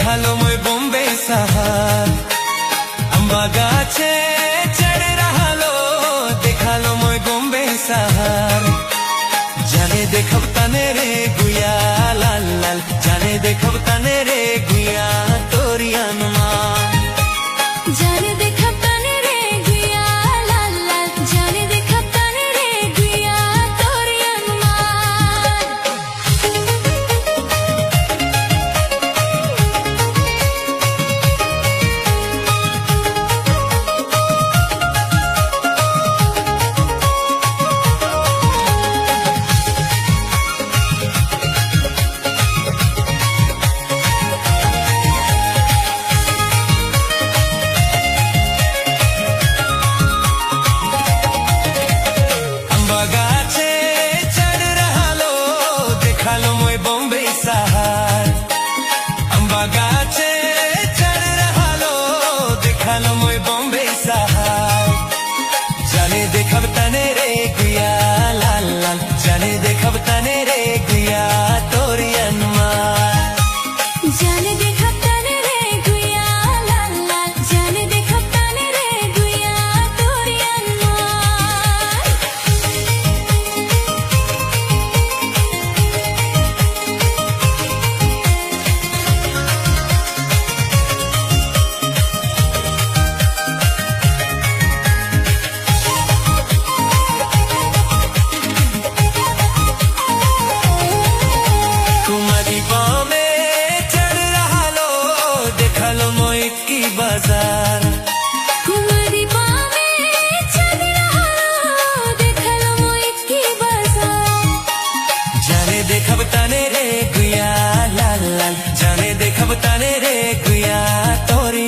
দেখালো মই বোম্বে সাহার अम्बा गाछे चढ़ रहालो देखालो মই বোম্বে সাহার जाने देखब तने रे गुया लाल लाल जाने देखब तने रे गुया तोरी अनुमान जाने देखब तने रे गुया लाल लाल जाने देखब तने रे गुया तोरी अनुमान गाछे चढ़ रहालो देखालो মই বোম্বে সাহার अम्बा गाछे चढ़ रहालो देखालो মই বোম্বে साहार जाने देखब तने रे गुया लाल लाल जाने देखब तने रे गुया तोरी अनुमान जाने देखब तने रे गुया लाल लाल जाने देखब तने रे गुया तोरी अनुमान कुमारी बामे चढ़ रहालो देखालो মই की बाजार कुमारी बामे चढ़ रहालो देखालो মই की बाजार जाने देखब तने रे गुया लाल लाल जाने देखब तने रे गुया तोरी